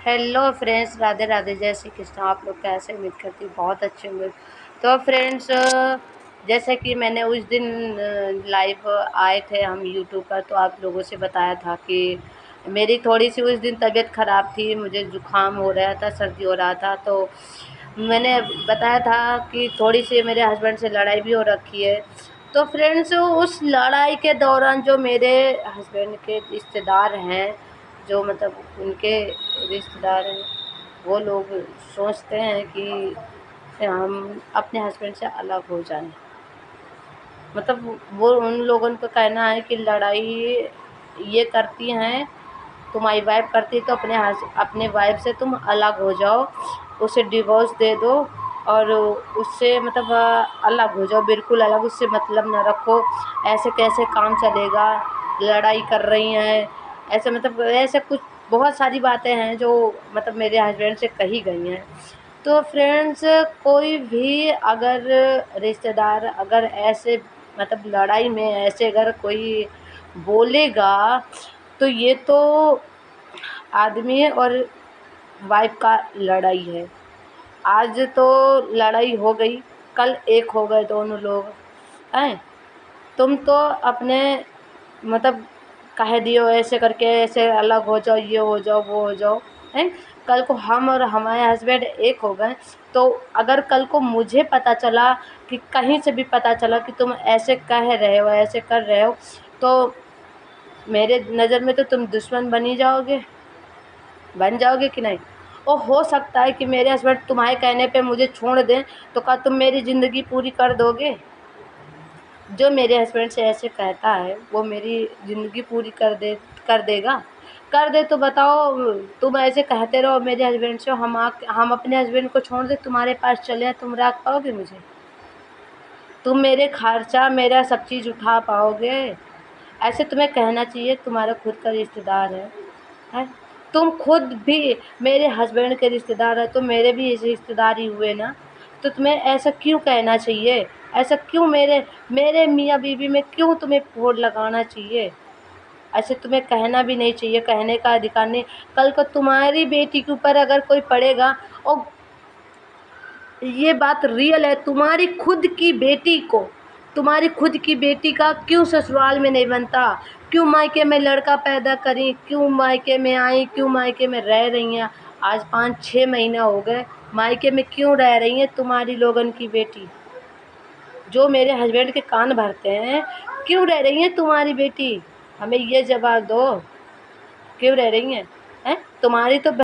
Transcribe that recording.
Hello friends, Radhe Radhe, जय श्री कृष्ण। आप लोग कैसे? उम्मीद करती हूँ बहुत अच्छे होंगे। तो फ्रेंड्स, जैसे कि मैंने उस दिन लाइव आए थे हम यूट्यूब पर, तो आप लोगों से बताया था कि मेरी थोड़ी सी उस दिन तबीयत ख़राब थी, मुझे ज़ुकाम हो रहा था, सर्दी हो रहा था। तो मैंने बताया था कि थोड़ी सी मेरे हस्बैंड से लड़ाई भी हो रखी है। तो फ्रेंड्स, उस लड़ाई के दौरान जो मेरे हस्बैंड के रिश्तेदार हैं, जो मतलब उनके रिश्तेदार हैं, वो लोग सोचते हैं कि हम अपने हस्बैंड से अलग हो जाएं। मतलब वो उन लोगों का कहना है कि लड़ाई ये करती हैं, तुम्हारी वाइफ करती है तो अपने वाइफ से तुम अलग हो जाओ, उसे डिवोर्स दे दो और उससे मतलब अलग हो जाओ, बिल्कुल अलग, उससे मतलब न रखो। ऐसे कैसे काम चलेगा? लड़ाई कर रही हैं ऐसे, मतलब ऐसे कुछ बहुत सारी बातें हैं जो मतलब मेरे हस्बैंड से कही गई हैं। तो फ्रेंड्स, कोई भी अगर रिश्तेदार अगर ऐसे मतलब लड़ाई में ऐसे अगर कोई बोलेगा, तो ये तो आदमी और वाइफ का लड़ाई है। आज तो लड़ाई हो गई, कल एक हो गए दोनों लोग हैं। तुम तो अपने मतलब कह दियो ऐसे करके, ऐसे अलग हो जाओ, ये हो जाओ, वो हो जाओ, हैं। कल को हम और हमारे हस्बैंड एक हो गए, तो अगर कल को मुझे पता चला कि कहीं से भी पता चला कि तुम ऐसे कह रहे हो, ऐसे कर रहे हो, तो मेरे नज़र में तो तुम दुश्मन बन जाओगे कि नहीं? और हो सकता है कि मेरे हस्बैंड तुम्हारे कहने पे मुझे छोड़ दें, तो क्या तुम मेरी ज़िंदगी पूरी कर दोगे? जो मेरे हस्बैंड से ऐसे कहता है वो मेरी ज़िंदगी पूरी कर देगा? कर दे तो बताओ। तुम ऐसे कहते रहो मेरे हस्बैंड से, हम अपने हस्बैंड को छोड़ दे तुम्हारे पास चले, तुम रख पाओगे मुझे? तुम मेरे खर्चा मेरा सब चीज़ उठा पाओगे? ऐसे तुम्हें कहना चाहिए, तुम्हारा खुद का रिश्तेदार है। तुम खुद भी मेरे हस्बैंड के रिश्तेदार है, तो मेरे भी रिश्तेदार ही हुए ना। तो तुम्हें ऐसा क्यों कहना चाहिए? ऐसा क्यों मेरे मेरे मियाँ बीवी में क्यों तुम्हें फोड़ लगाना चाहिए? ऐसे तुम्हें कहना भी नहीं चाहिए, कहने का अधिकार नहीं। कल को तुम्हारी बेटी के ऊपर अगर कोई पड़ेगा, और ये बात रियल है, तुम्हारी खुद की बेटी का क्यों ससुराल में नहीं बनता? क्यों मायके में लड़का पैदा करी? क्यों मायके में आई? क्यों मायके में रह रही हैं? आज 5-6 महीना हो गए, मायके में क्यों रह रही हैं तुम्हारी लोगन की बेटी? जो मेरे हस्बैंड के कान भरते हैं, क्यों रह रही हैं तुम्हारी बेटी? हमें ये जवाब दो, क्यों रह रही हैं? तुम्हारी तो